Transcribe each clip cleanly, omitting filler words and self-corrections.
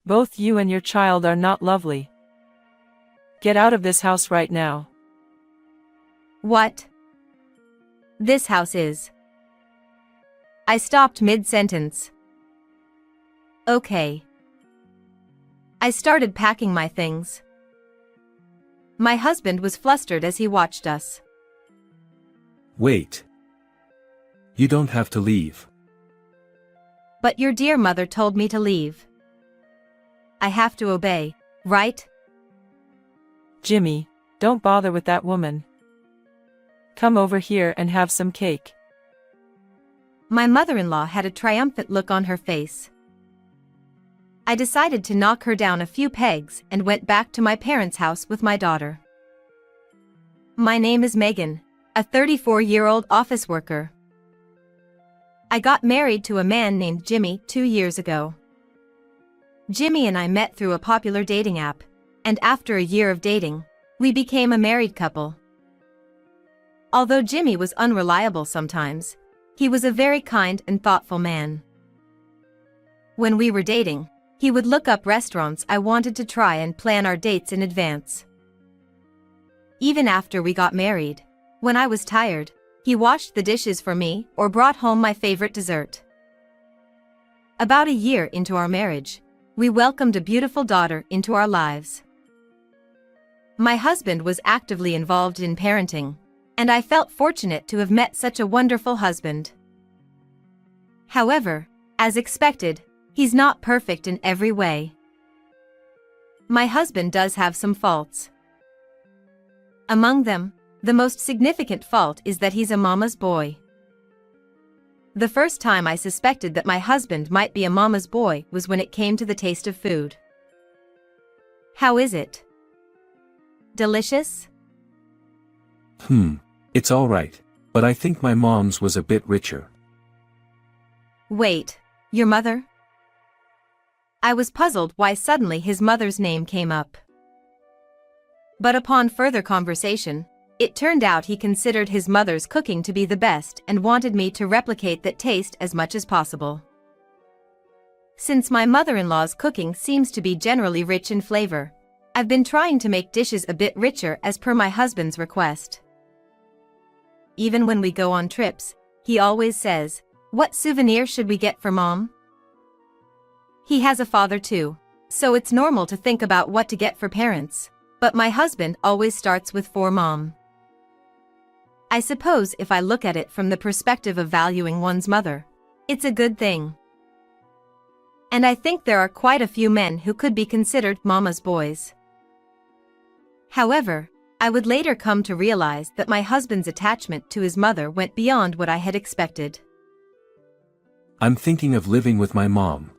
Both you and your child are not lovely. Get out of this house right now. What? This house is. I stopped mid-sentence. Okay. I started packing my things. My husband was flustered as he watched us. Wait. You don't have to leave. But your dear mother told me to leave. I have to obey, right? Jimmy, don't bother with that woman. Come over here and have some cake. My mother-in-law had a triumphant look on her face. I decided to knock her down a few pegs and went back to my parents' house with my daughter. My name is Megan, a 34-year-old office worker. I got married to a man named Jimmy 2 years ago. Jimmy and I met through a popular dating app, and after a year of dating, we became a married couple. Although Jimmy was unreliable sometimes, he was a very kind and thoughtful man. When we were dating, he would look up restaurants I wanted to try and plan our dates in advance. Even after we got married, when I was tired, he washed the dishes for me or brought home my favorite dessert. About a year into our marriage, we welcomed a beautiful daughter into our lives. My husband was actively involved in parenting, and I felt fortunate to have met such a wonderful husband. However, as expected, he's not perfect in every way. My husband does have some faults. Among them, the most significant fault is that he's a mama's boy. The first time I suspected that my husband might be a mama's boy was when it came to the taste of food. How is it? Delicious? It's alright, but I think my mom's was a bit richer. Wait, your mother? I was puzzled why suddenly his mother's name came up. But upon further conversation, it turned out he considered his mother's cooking to be the best and wanted me to replicate that taste as much as possible. Since my mother-in-law's cooking seems to be generally rich in flavor, I've been trying to make dishes a bit richer as per my husband's request. Even when we go on trips, he always says, "What souvenir should we get for Mom?" He has a father too, so it's normal to think about what to get for parents, but my husband always starts with "for Mom." I suppose if I look at it from the perspective of valuing one's mother, it's a good thing. And I think there are quite a few men who could be considered mama's boys. However, I would later come to realize that my husband's attachment to his mother went beyond what I had expected. I'm thinking of living with my mom.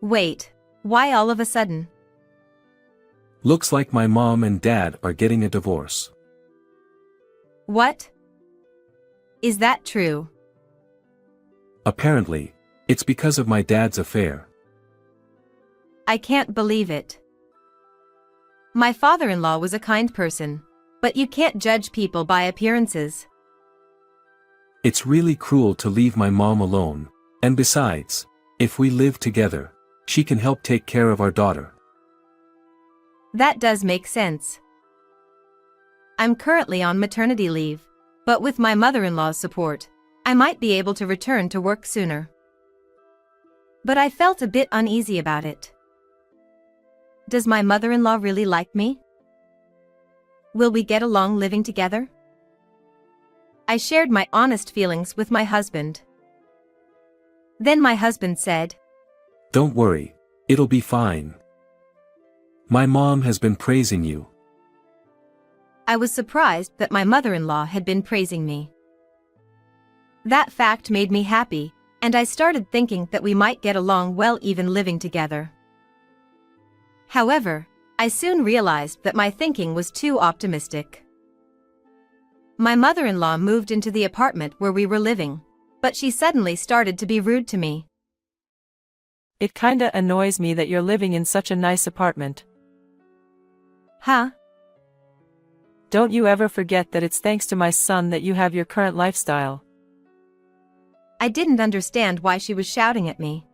Wait, why all of a sudden? Looks like my mom and dad are getting a divorce. What? Is that true? Apparently, it's because of my dad's affair. I can't believe it. My father-in-law was a kind person, but you can't judge people by appearances. It's really cruel to leave my mom alone, and besides, if we live together, she can help take care of our daughter. That does make sense. I'm currently on maternity leave, but with my mother-in-law's support, I might be able to return to work sooner. But I felt a bit uneasy about it. Does my mother-in-law really like me? Will we get along living together? I shared my honest feelings with my husband. Then my husband said, "Don't worry, it'll be fine. My mom has been praising you." I was surprised that my mother-in-law had been praising me. That fact made me happy, and I started thinking that we might get along well even living together. However, I soon realized that my thinking was too optimistic. My mother-in-law moved into the apartment where we were living, but she suddenly started to be rude to me. It kinda annoys me that you're living in such a nice apartment. Huh? Don't you ever forget that it's thanks to my son that you have your current lifestyle. I didn't understand why she was shouting at me.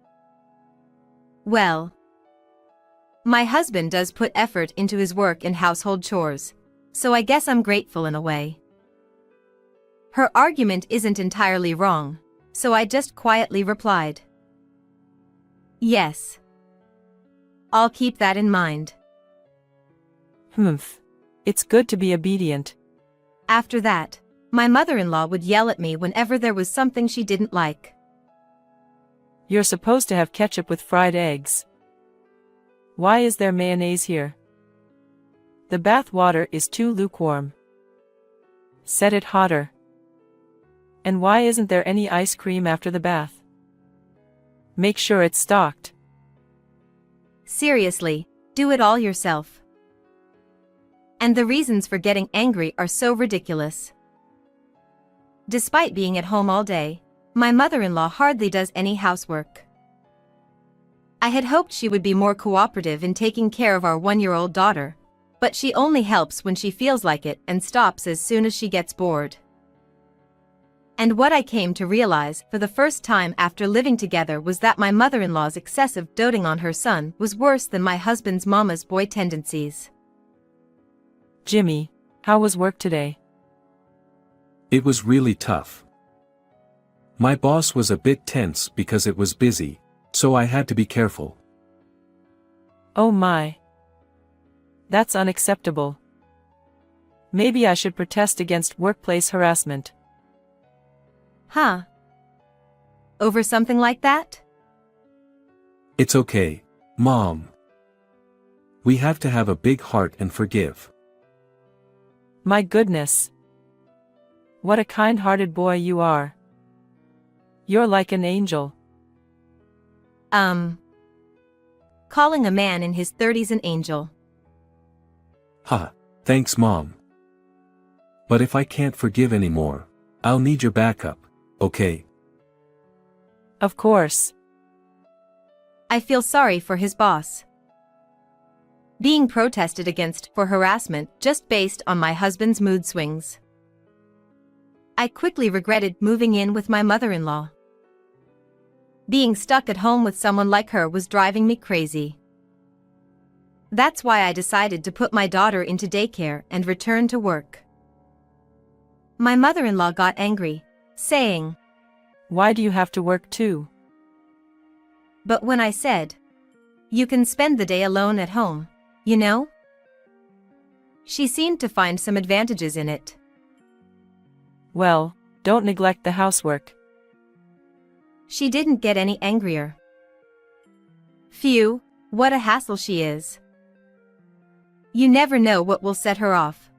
Well, My husband does put effort into his work and household chores, so I guess I'm grateful in a way. Her argument isn't entirely wrong, so I just quietly replied, yes. I'll keep that in mind. Humph. It's good to be obedient. After that, my mother-in-law would yell at me whenever there was something she didn't like. You're supposed to have ketchup with fried eggs. Why is there mayonnaise here? The bath water is too lukewarm. Set it hotter. And why isn't there any ice cream after the bath? Make sure it's stocked. Seriously, do it all yourself. And the reasons for getting angry are so ridiculous. Despite being at home all day, my mother-in-law hardly does any housework. I had hoped she would be more cooperative in taking care of our 1-year-old daughter, but she only helps when she feels like it and stops as soon as she gets bored. And what I came to realize for the first time after living together was that my mother-in-law's excessive doting on her son was worse than my husband's mama's boy tendencies. Jimmy, how was work today? It was really tough. My boss was a bit tense because it was busy, so I had to be careful. Oh my. That's unacceptable. Maybe I should protest against workplace harassment. Huh? Over something like that? It's okay, Mom. We have to have a big heart and forgive. My goodness. What a kind-hearted boy you are. You're like an angel. Calling a man in his 30s an angel. Ha, thanks Mom. But if I can't forgive anymore, I'll need your backup, okay? Of course. I feel sorry for his boss. Being protested against for harassment just based on my husband's mood swings. I quickly regretted moving in with my mother-in-law. Being stuck at home with someone like her was driving me crazy. That's why I decided to put my daughter into daycare and return to work. My mother-in-law got angry, saying, Why do you have to work too? But when I said, you can spend the day alone at home, you know? She seemed to find some advantages in it. Well, don't neglect the housework. She didn't get any angrier. Phew, what a hassle she is. You never know what will set her off.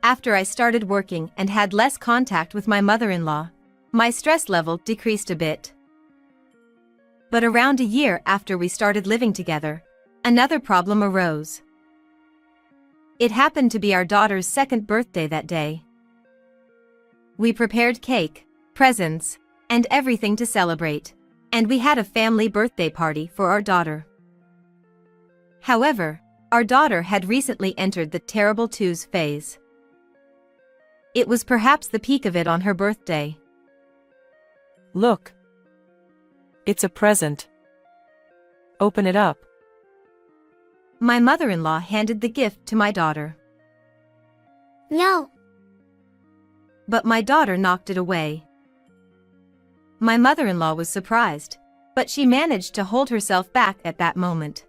After I started working and had less contact with my mother-in-law, my stress level decreased a bit. But around a year after we started living together, another problem arose. It happened to be our daughter's 2nd birthday that day. We prepared cake, presents, and everything to celebrate, and we had a family birthday party for our daughter. However, our daughter had recently entered the terrible twos phase. It was perhaps the peak of it on her birthday. Look. It's a present. Open it up. My mother-in-law handed the gift to my daughter. No. But my daughter knocked it away. My mother-in-law was surprised, but she managed to hold herself back at that moment.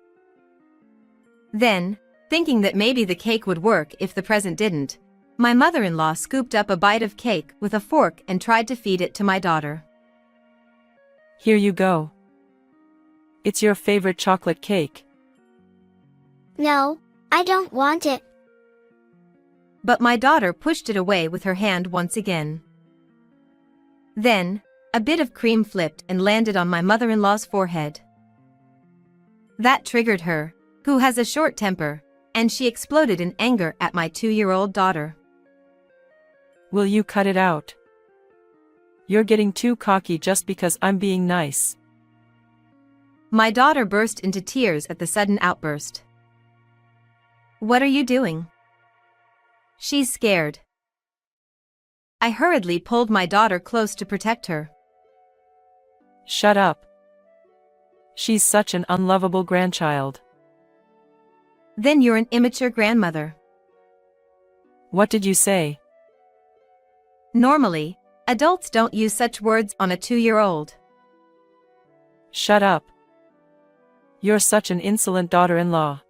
Then, thinking that maybe the cake would work if the present didn't, my mother-in-law scooped up a bite of cake with a fork and tried to feed it to my daughter. Here you go. It's your favorite chocolate cake. No, I don't want it. But my daughter pushed it away with her hand once again. Then, a bit of cream flipped and landed on my mother-in-law's forehead. That triggered her, who has a short temper, and she exploded in anger at my 2-year-old daughter. Will you cut it out? You're getting too cocky just because I'm being nice. My daughter burst into tears at the sudden outburst. What are you doing? She's scared. I hurriedly pulled my daughter close to protect her. Shut up. She's such an unlovable grandchild. Then you're an immature grandmother. What did you say? Normally, adults don't use such words on a 2-year-old. Shut up. You're such an insolent daughter-in-law.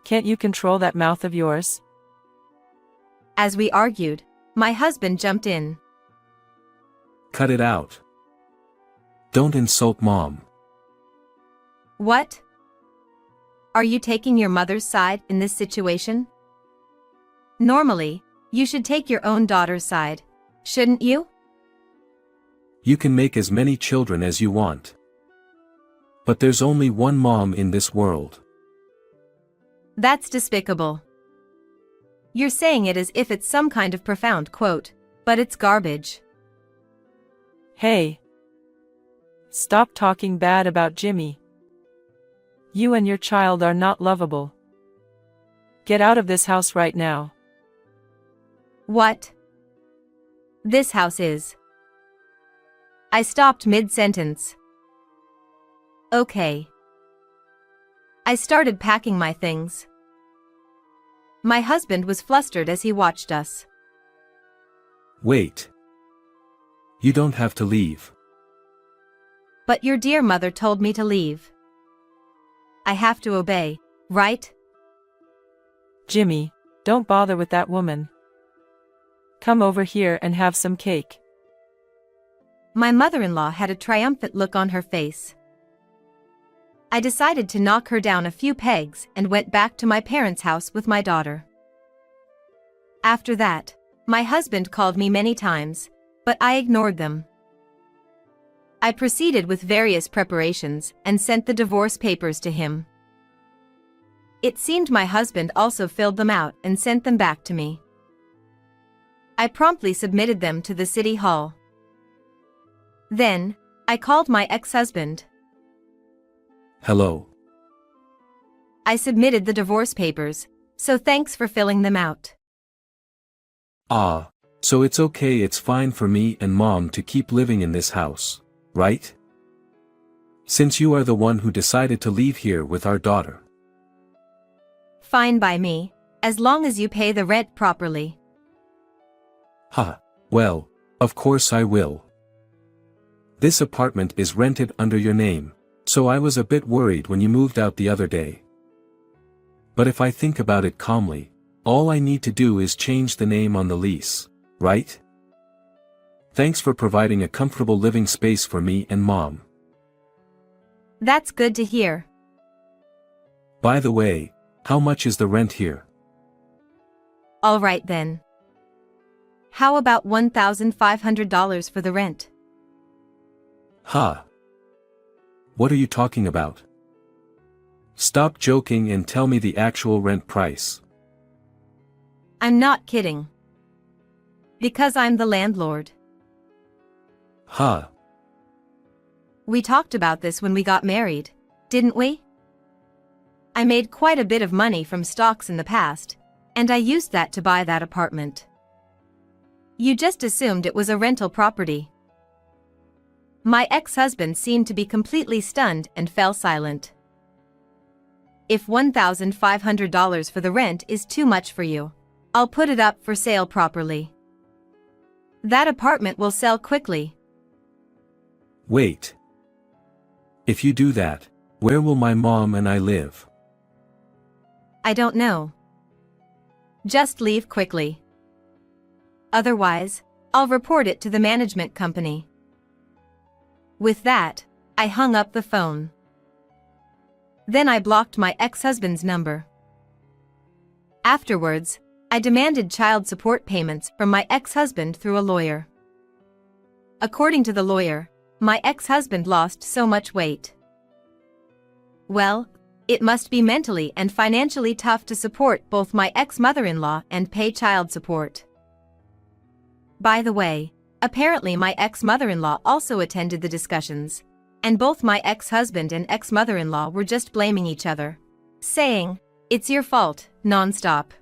Can't you control that mouth of yours? As we argued, my husband jumped in. Cut it out. Don't insult Mom. What? Are you taking your mother's side in this situation? Normally, you should take your own daughter's side, shouldn't you? You can make as many children as you want. But there's only one mom in this world. That's despicable. You're saying it as if it's some kind of profound quote, but it's garbage. Hey. Stop talking bad about Jimmy. You and your child are not lovable. Get out of this house right now. What? This house is. I stopped mid-sentence. Okay. I started packing my things. My husband was flustered as he watched us. Wait. You don't have to leave. But your dear mother told me to leave. I have to obey, right? Jimmy, don't bother with that woman. Come over here and have some cake. My mother-in-law had a triumphant look on her face. I decided to knock her down a few pegs and went back to my parents' house with my daughter. After that, my husband called me many times, but I ignored them. I proceeded with various preparations and sent the divorce papers to him. It seemed my husband also filled them out and sent them back to me. I promptly submitted them to the city hall. Then, I called my ex-husband. Hello. I submitted the divorce papers, so thanks for filling them out. Ah, so it's okay, it's fine for me and Mom to keep living in this house, right? Since you are the one who decided to leave here with our daughter. Fine by me, as long as you pay the rent properly. Ha, well, of course I will. This apartment is rented under your name, so I was a bit worried when you moved out the other day. But if I think about it calmly, all I need to do is change the name on the lease, right? Thanks for providing a comfortable living space for me and Mom. That's good to hear. By the way, how much is the rent here? All right then. How about $1,500 for the rent? Ha! What are you talking about? Stop joking and tell me the actual rent price. I'm not kidding. Because I'm the landlord. Ha! We talked about this when we got married, didn't we? I made quite a bit of money from stocks in the past, and I used that to buy that apartment. You just assumed it was a rental property. My ex-husband seemed to be completely stunned and fell silent. If $1,500 for the rent is too much for you, I'll put it up for sale properly. That apartment will sell quickly. Wait. If you do that, where will my Mom and I live? I don't know. Just leave quickly. Otherwise, I'll report it to the management company. With that, I hung up the phone. Then I blocked my ex-husband's number. Afterwards, I demanded child support payments from my ex-husband through a lawyer. According to the lawyer, my ex-husband lost so much weight. Well, it must be mentally and financially tough to support both my ex-mother-in-law and pay child support. By the way, apparently my ex-mother-in-law also attended the discussions, and both my ex-husband and ex-mother-in-law were just blaming each other, saying, "It's your fault," non-stop.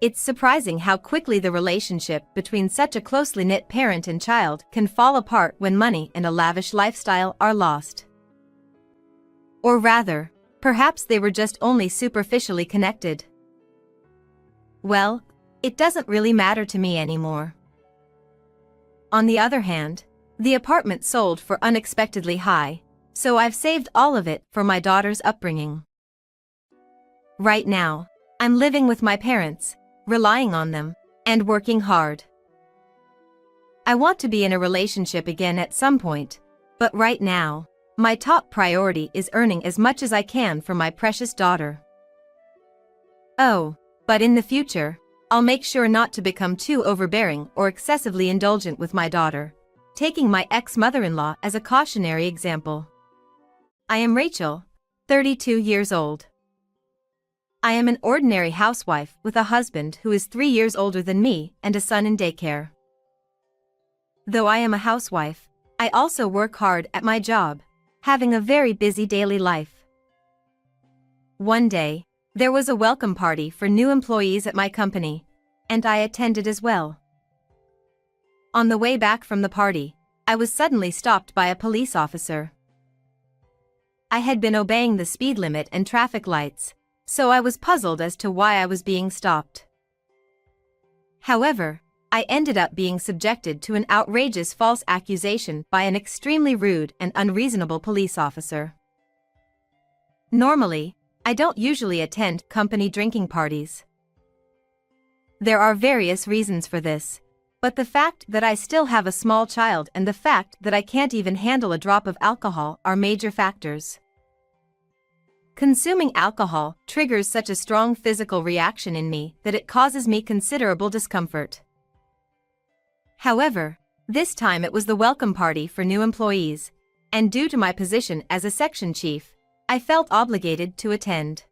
It's surprising how quickly the relationship between such a closely knit parent and child can fall apart when money and a lavish lifestyle are lost. Or rather, Perhaps they were just only superficially connected. Well, it doesn't really matter to me anymore. On the other hand, the apartment sold for unexpectedly high, so I've saved all of it for my daughter's upbringing. Right now, I'm living with my parents, relying on them, and working hard. I want to be in a relationship again at some point, but right now, my top priority is earning as much as I can for my precious daughter. Oh, but in the future, I'll make sure not to become too overbearing or excessively indulgent with my daughter, taking my ex-mother-in-law as a cautionary example. I am Rachel, 32 years old. I am an ordinary housewife with a husband who is 3 years older than me and a son in daycare. Though I am a housewife, I also work hard at my job, having a very busy daily life. One day, there was a welcome party for new employees at my company, and I attended as well. On the way back from the party, I was suddenly stopped by a police officer. I had been obeying the speed limit and traffic lights, so I was puzzled as to why I was being stopped. However, I ended up being subjected to an outrageous false accusation by an extremely rude and unreasonable police officer. Normally, I don't usually attend company drinking parties. There are various reasons for this, but the fact that I still have a small child and the fact that I can't even handle a drop of alcohol are major factors. Consuming alcohol triggers such a strong physical reaction in me that it causes me considerable discomfort. However, this time it was the welcome party for new employees, and due to my position as a section chief, I felt obligated to attend.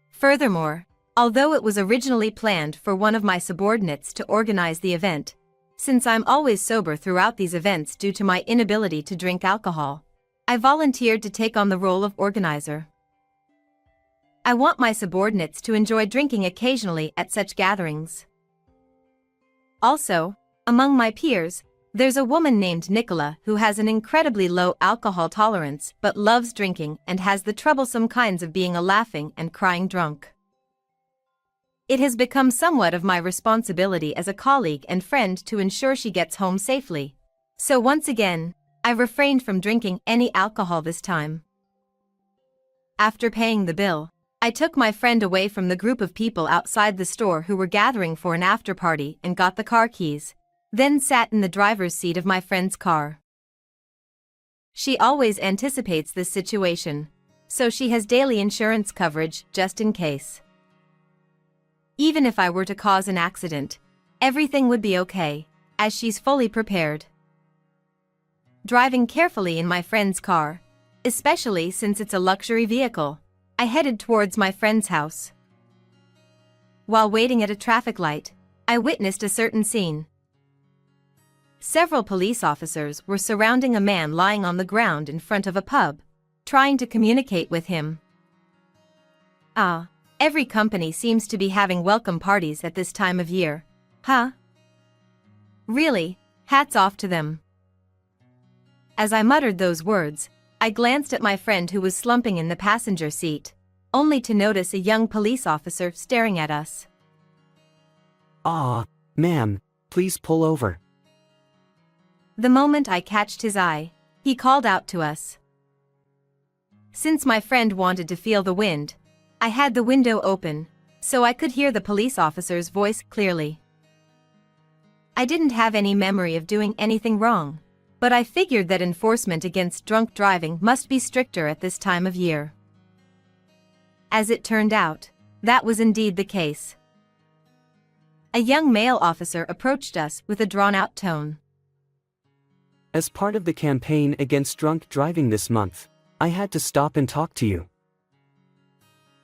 Furthermore, although it was originally planned for one of my subordinates to organize the event, since I'm always sober throughout these events due to my inability to drink alcohol, I volunteered to take on the role of organizer. I want my subordinates to enjoy drinking occasionally at such gatherings. Also, among my peers, there's a woman named Nicola who has an incredibly low alcohol tolerance but loves drinking and has the troublesome kinds of being a laughing and crying drunk. It has become somewhat of my responsibility as a colleague and friend to ensure she gets home safely. So once again, I refrained from drinking any alcohol this time. After paying the bill, I took my friend away from the group of people outside the store who were gathering for an after-party and got the car keys, then sat in the driver's seat of my friend's car. She always anticipates this situation, so she has daily insurance coverage just in case. Even if I were to cause an accident, everything would be okay, as she's fully prepared. Driving carefully in my friend's car, especially since it's a luxury vehicle, I headed towards my friend's house. While waiting at a traffic light, I witnessed a certain scene. Several police officers were surrounding a man lying on the ground in front of a pub, trying to communicate with him. Every company seems to be having welcome parties at this time of year, huh? Really, hats off to them. As I muttered those words, I glanced at my friend who was slumping in the passenger seat, only to notice a young police officer staring at us. Ma'am, please pull over. The moment I catched his eye, he called out to us. Since my friend wanted to feel the wind, I had the window open, so I could hear the police officer's voice clearly. I didn't have any memory of doing anything wrong, but I figured that enforcement against drunk driving must be stricter at this time of year. As it turned out, that was indeed the case. A young male officer approached us with a drawn-out tone. As part of the campaign against drunk driving this month, I had to stop and talk to you.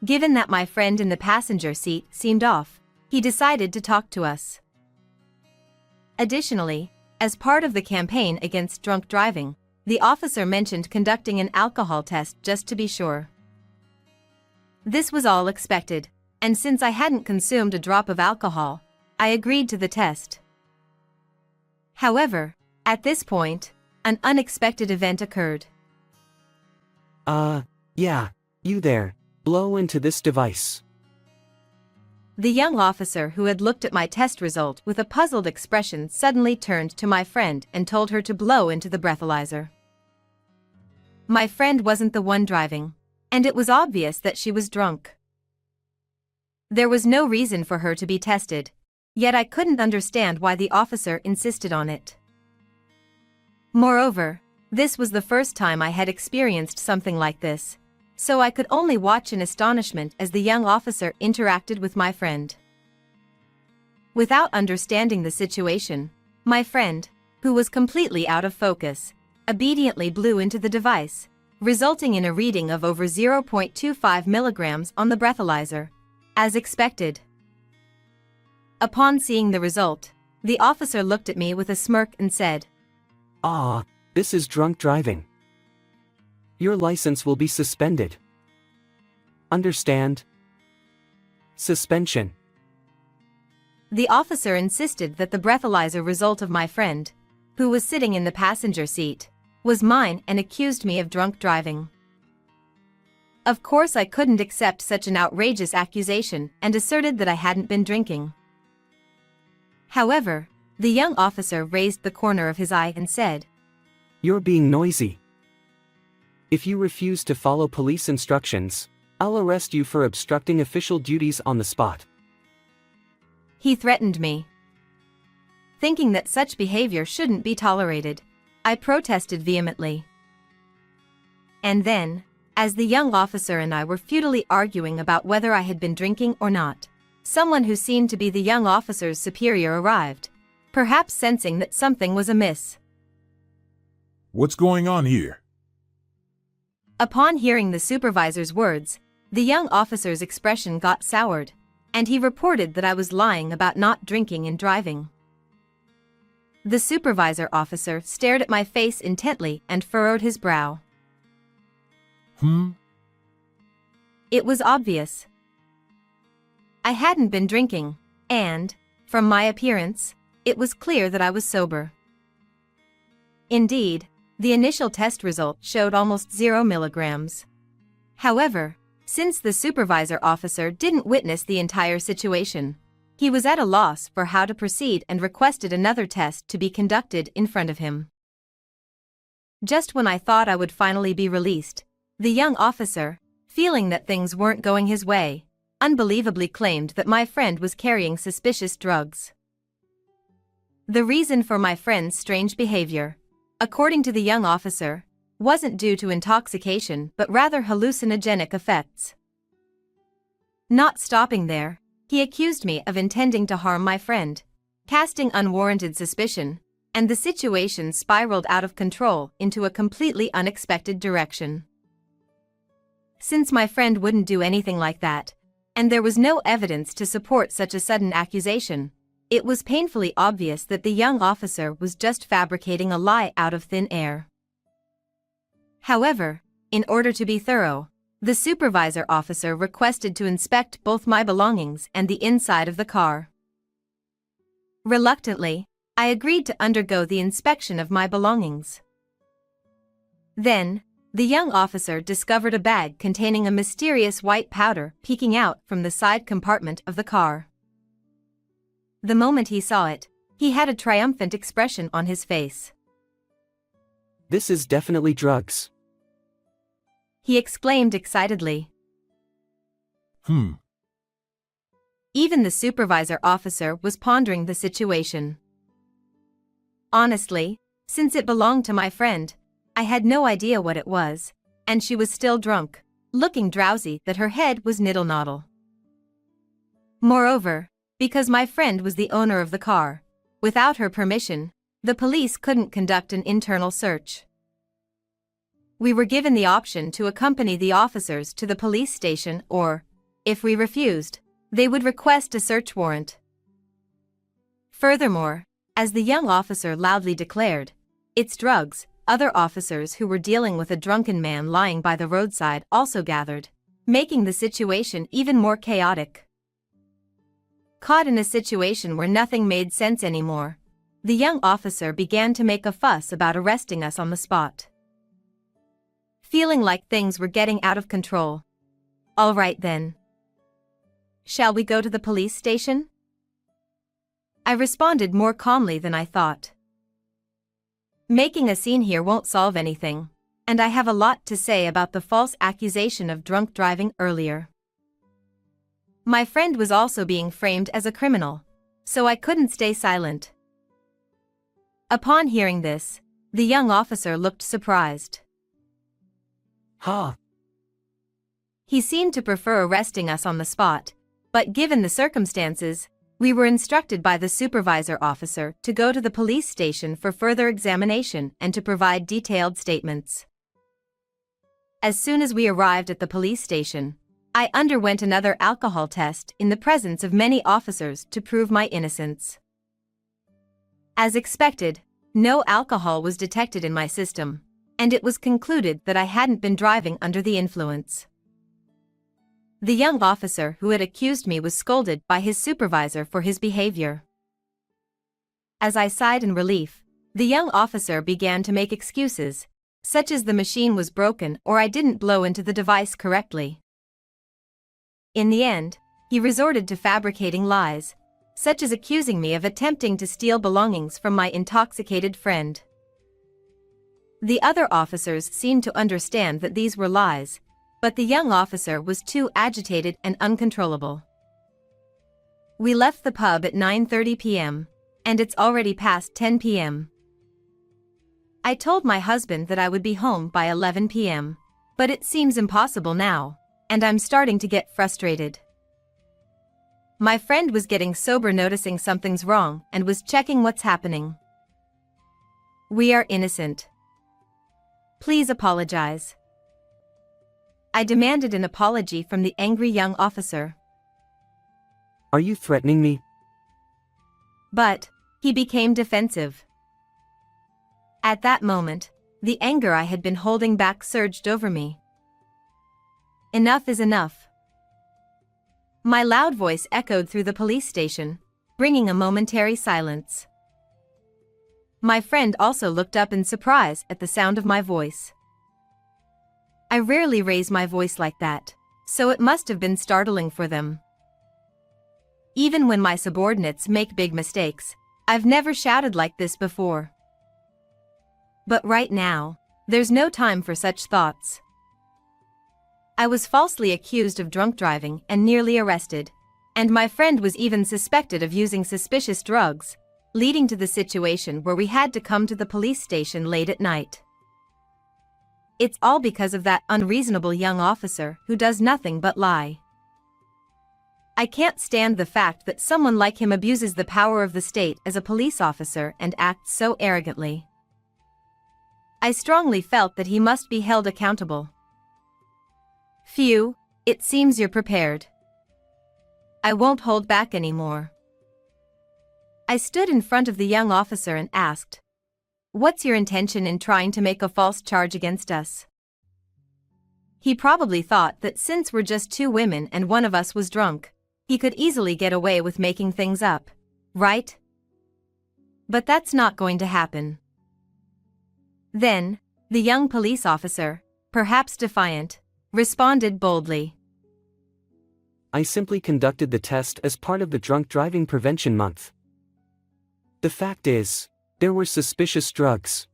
Given that my friend in the passenger seat seemed off, he decided to talk to us. Additionally, as part of the campaign against drunk driving, the officer mentioned conducting an alcohol test just to be sure. This was all expected, and since I hadn't consumed a drop of alcohol, I agreed to the test. However, at this point, an unexpected event occurred. Yeah, You there, blow into this device. The young officer who had looked at my test result with a puzzled expression suddenly turned to my friend and told her to blow into the breathalyzer. My friend wasn't the one driving, and it was obvious that she was drunk. There was no reason for her to be tested, yet I couldn't understand why the officer insisted on it. Moreover, this was the first time I had experienced something like this, so I could only watch in astonishment as the young officer interacted with my friend. Without understanding the situation, my friend, who was completely out of focus, obediently blew into the device, resulting in a reading of over 0.25 milligrams on the breathalyzer, as expected. Upon seeing the result, the officer looked at me with a smirk and said, "Ah, this is drunk driving. Your license will be suspended. Understand? Suspension." The officer insisted that the breathalyzer result of my friend, who was sitting in the passenger seat, was mine and accused me of drunk driving. Of course I couldn't accept such an outrageous accusation and asserted that I hadn't been drinking. However, the young officer raised the corner of his eye and said, "You're being noisy. If you refuse to follow police instructions, I'll arrest you for obstructing official duties on the spot." He threatened me. Thinking that such behavior shouldn't be tolerated, I protested vehemently. And then, as the young officer and I were futilely arguing about whether I had been drinking or not, someone who seemed to be the young officer's superior arrived, perhaps sensing that something was amiss. "What's going on here?" Upon hearing the supervisor's words, the young officer's expression got soured, and he reported that I was lying about not drinking and driving. The supervisor officer stared at my face intently and furrowed his brow. It was obvious. I hadn't been drinking, and, from my appearance, it was clear that I was sober. Indeed, the initial test result showed almost 0 milligrams. However, since the supervisor officer didn't witness the entire situation, he was at a loss for how to proceed and requested another test to be conducted in front of him. Just when I thought I would finally be released, the young officer, feeling that things weren't going his way, unbelievably claimed that my friend was carrying suspicious drugs. The reason for my friend's strange behavior, according to the young officer, wasn't due to intoxication but rather hallucinogenic effects. Not stopping there, he accused me of intending to harm my friend, casting unwarranted suspicion, and the situation spiraled out of control into a completely unexpected direction. Since my friend wouldn't do anything like that, and there was no evidence to support such a sudden accusation, it was painfully obvious that the young officer was just fabricating a lie out of thin air. However, in order to be thorough, the supervisor officer requested to inspect both my belongings and the inside of the car. Reluctantly, I agreed to undergo the inspection of my belongings. Then, the young officer discovered a bag containing a mysterious white powder peeking out from the side compartment of the car. The moment he saw it, he had a triumphant expression on his face. "This is definitely drugs," he exclaimed excitedly. Even the supervisor officer was pondering the situation. Honestly, since it belonged to my friend, I had no idea what it was, and she was still drunk, looking drowsy that her head was niddle-noddle. Moreover, because my friend was the owner of the car, without her permission, the police couldn't conduct an internal search. We were given the option to accompany the officers to the police station or, if we refused, they would request a search warrant. Furthermore, as the young officer loudly declared, "It's drugs," other officers who were dealing with a drunken man lying by the roadside also gathered, making the situation even more chaotic. Caught in a situation where nothing made sense anymore, the young officer began to make a fuss about arresting us on the spot. Feeling like things were getting out of control, All right then. Shall we go to the police station? I responded more calmly than I thought. Making a scene here won't solve anything, and I have a lot to say about the false accusation of drunk driving earlier. My friend was also being framed as a criminal, so I couldn't stay silent. Upon hearing this, the young officer looked surprised. Ha! He seemed to prefer arresting us on the spot, but given the circumstances, we were instructed by the supervisor officer to go to the police station for further examination and to provide detailed statements. As soon as we arrived at the police station, I underwent another alcohol test in the presence of many officers to prove my innocence. As expected, no alcohol was detected in my system, and it was concluded that I hadn't been driving under the influence. The young officer who had accused me was scolded by his supervisor for his behavior. As I sighed in relief, the young officer began to make excuses, such as the machine was broken or I didn't blow into the device correctly. In the end, he resorted to fabricating lies, such as accusing me of attempting to steal belongings from my intoxicated friend. The other officers seemed to understand that these were lies, but the young officer was too agitated and uncontrollable. We left the pub at 9:30 p.m., and it's already past 10 p.m. I told my husband that I would be home by 11 p.m., but it seems impossible now, and I'm starting to get frustrated. My friend was getting sober, noticing something's wrong, and was checking what's happening. We are innocent. Please apologize. I demanded an apology from the angry young officer. Are you threatening me? But he became defensive. At that moment, the anger I had been holding back surged over me. Enough is enough. My loud voice echoed through the police station, bringing a momentary silence. My friend also looked up in surprise at the sound of my voice. I rarely raise my voice like that, so it must have been startling for them. Even when my subordinates make big mistakes, I've never shouted like this before. But right now, there's no time for such thoughts. I was falsely accused of drunk driving and nearly arrested, and my friend was even suspected of using suspicious drugs, leading to the situation where we had to come to the police station late at night. It's all because of that unreasonable young officer who does nothing but lie. I can't stand the fact that someone like him abuses the power of the state as a police officer and acts so arrogantly. I strongly felt that he must be held accountable. Phew, it seems you're prepared. I won't hold back anymore. I stood in front of the young officer and asked, "What's your intention in trying to make a false charge against us?" He probably thought that since we're just two women and one of us was drunk, he could easily get away with making things up, right? But that's not going to happen. Then, the young police officer, perhaps defiant, responded boldly. I simply conducted the test as part of the Drunk Driving Prevention Month. The fact is, there were suspicious drugs.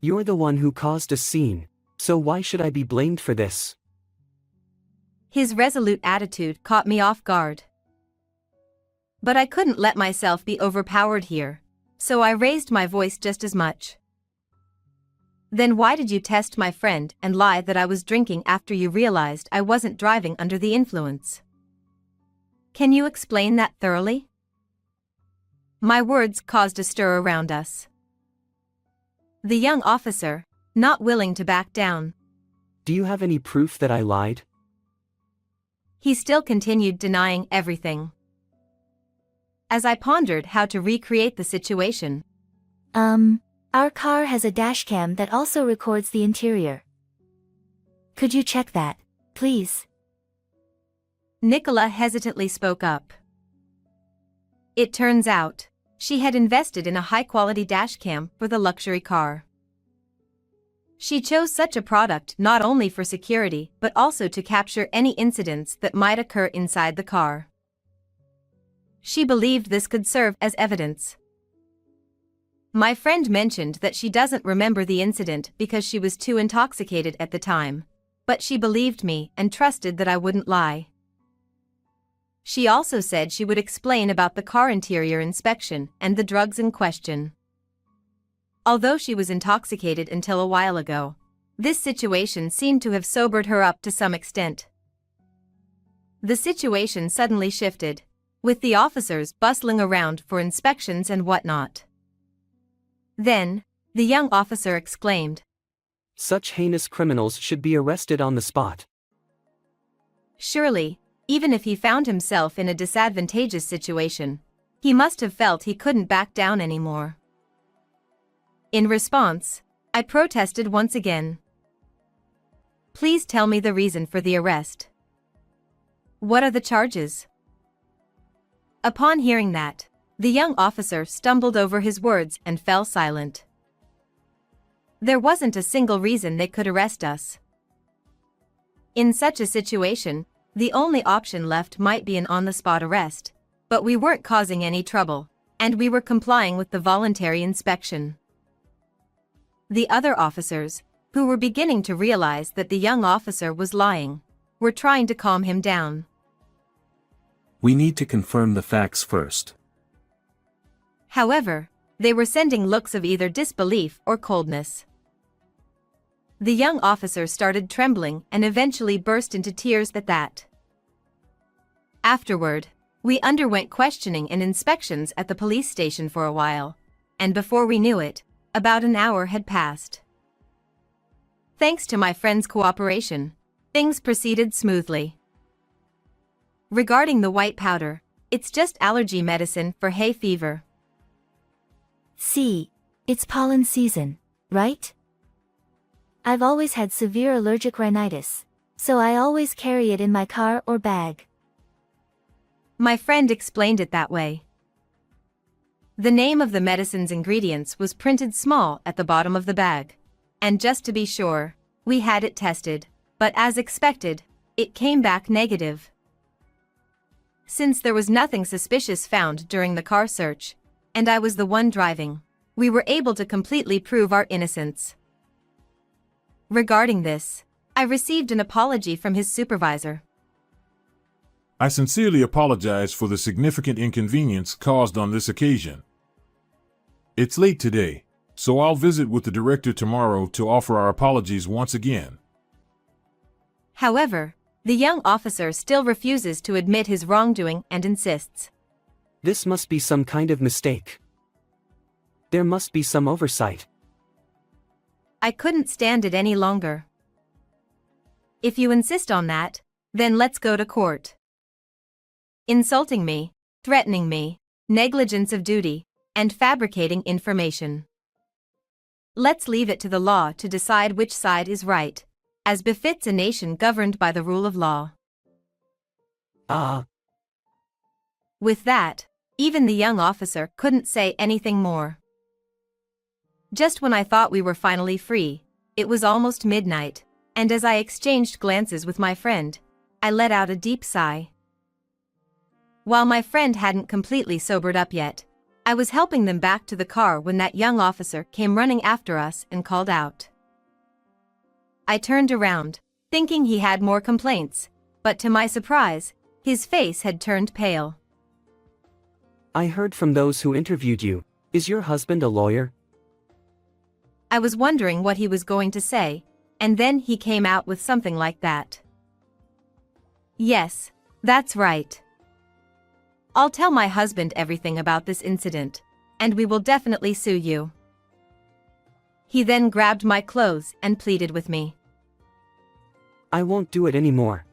You're the one who caused a scene, so why should I be blamed for this? His resolute attitude caught me off guard. But I couldn't let myself be overpowered here, so I raised my voice just as much. Then why did you test my friend and lie that I was drinking after you realized I wasn't driving under the influence? Can you explain that thoroughly? My words caused a stir around us. The young officer, not willing to back down. Do you have any proof that I lied? He still continued denying everything. As I pondered how to recreate the situation. Our car has a dashcam that also records the interior. Could you check that, please? Nicola hesitantly spoke up. It turns out, she had invested in a high-quality dashcam for the luxury car. She chose such a product not only for security but also to capture any incidents that might occur inside the car. She believed this could serve as evidence. My friend mentioned that she doesn't remember the incident because she was too intoxicated at the time, but she believed me and trusted that I wouldn't lie. She also said she would explain about the car interior inspection and the drugs in question. Although she was intoxicated until a while ago, this situation seemed to have sobered her up to some extent. The situation suddenly shifted, with the officers bustling around for inspections and whatnot. Then, the young officer exclaimed, Such heinous criminals should be arrested on the spot. Surely, even if he found himself in a disadvantageous situation, he must have felt he couldn't back down anymore. In response, I protested once again. Please tell me the reason for the arrest. What are the charges? Upon hearing that, the young officer stumbled over his words and fell silent. There wasn't a single reason they could arrest us. In such a situation, the only option left might be an on-the-spot arrest, but we weren't causing any trouble, and we were complying with the voluntary inspection. The other officers, who were beginning to realize that the young officer was lying, were trying to calm him down. We need to confirm the facts first. However, they were sending looks of either disbelief or coldness. The young officer started trembling and eventually burst into tears at that. Afterward, we underwent questioning and inspections at the police station for a while, and before we knew it, about an hour had passed. Thanks to my friend's cooperation, things proceeded smoothly. Regarding the white powder, it's just allergy medicine for hay fever. See, it's pollen season, right? I've always had severe allergic rhinitis, so I always carry it in my car or bag. My friend explained it that way. The name of the medicine's ingredients was printed small at the bottom of the bag, and just to be sure, we had it tested, but as expected, it came back negative. Since there was nothing suspicious found during the car search, and I was the one driving, we were able to completely prove our innocence. Regarding this, I received an apology from his supervisor. I sincerely apologize for the significant inconvenience caused on this occasion. It's late today, so I'll visit with the director tomorrow to offer our apologies once again. However, the young officer still refuses to admit his wrongdoing and insists. This must be some kind of mistake. There must be some oversight. I couldn't stand it any longer. If you insist on that, then let's go to court. Insulting me, threatening me, negligence of duty, and fabricating information. Let's leave it to the law to decide which side is right, as befits a nation governed by the rule of law. With that, even the young officer couldn't say anything more. Just when I thought we were finally free, it was almost midnight, and as I exchanged glances with my friend, I let out a deep sigh. While my friend hadn't completely sobered up yet, I was helping them back to the car when that young officer came running after us and called out. I turned around, thinking he had more complaints, but to my surprise, his face had turned pale. I heard from those who interviewed you. Is your husband a lawyer? I was wondering what he was going to say, and then he came out with something like that. Yes, that's right. I'll tell my husband everything about this incident, and we will definitely sue you. He then grabbed my clothes and pleaded with me. I won't do it anymore.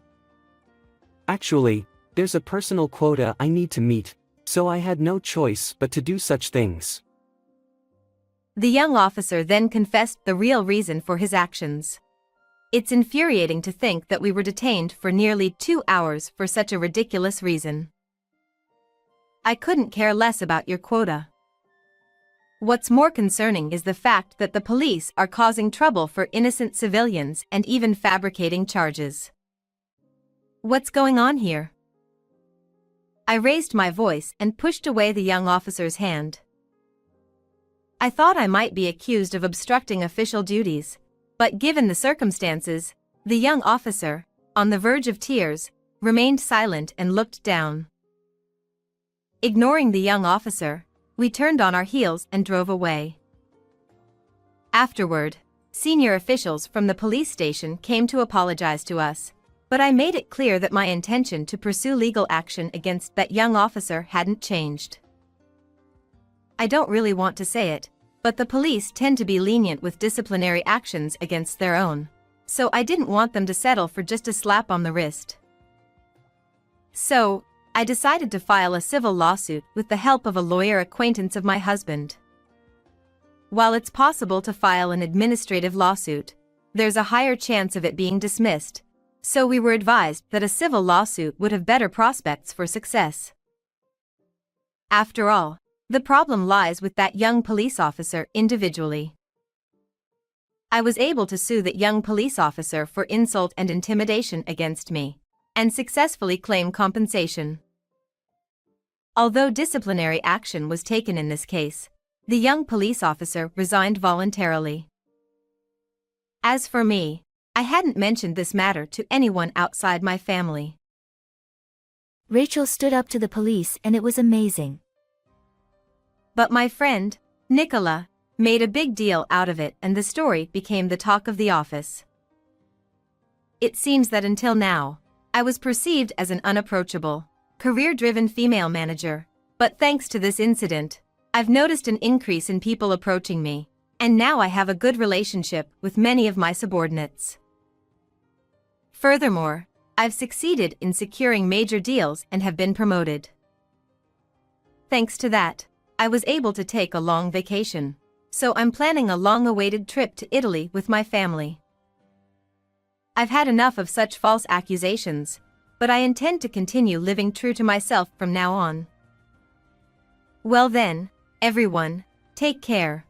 Actually, there's a personal quota I need to meet, so I had no choice but to do such things. The young officer then confessed the real reason for his actions. It's infuriating to think that we were detained for nearly 2 hours for such a ridiculous reason. I couldn't care less about your quota. What's more concerning is the fact that the police are causing trouble for innocent civilians and even fabricating charges. What's going on here? I raised my voice and pushed away the young officer's hand. I thought I might be accused of obstructing official duties, but given the circumstances, the young officer, on the verge of tears, remained silent and looked down. Ignoring the young officer, we turned on our heels and drove away. Afterward, senior officials from the police station came to apologize to us, but I made it clear that my intention to pursue legal action against that young officer hadn't changed. I don't really want to say it, but the police tend to be lenient with disciplinary actions against their own, so I didn't want them to settle for just a slap on the wrist. So, I decided to file a civil lawsuit with the help of a lawyer acquaintance of my husband. While it's possible to file an administrative lawsuit, there's a higher chance of it being dismissed, so we were advised that a civil lawsuit would have better prospects for success. After all, the problem lies with that young police officer individually. I was able to sue that young police officer for insult and intimidation against me, and successfully claim compensation. Although disciplinary action was taken in this case, the young police officer resigned voluntarily. As for me, I hadn't mentioned this matter to anyone outside my family. Rachel stood up to the police and it was amazing. But my friend, Nicola, made a big deal out of it and the story became the talk of the office. It seems that until now, I was perceived as an unapproachable, career-driven female manager, but thanks to this incident, I've noticed an increase in people approaching me, and now I have a good relationship with many of my subordinates. Furthermore, I've succeeded in securing major deals and have been promoted. Thanks to that, I was able to take a long vacation, so I'm planning a long-awaited trip to Italy with my family. I've had enough of such false accusations, but I intend to continue living true to myself from now on. Well then, everyone, take care.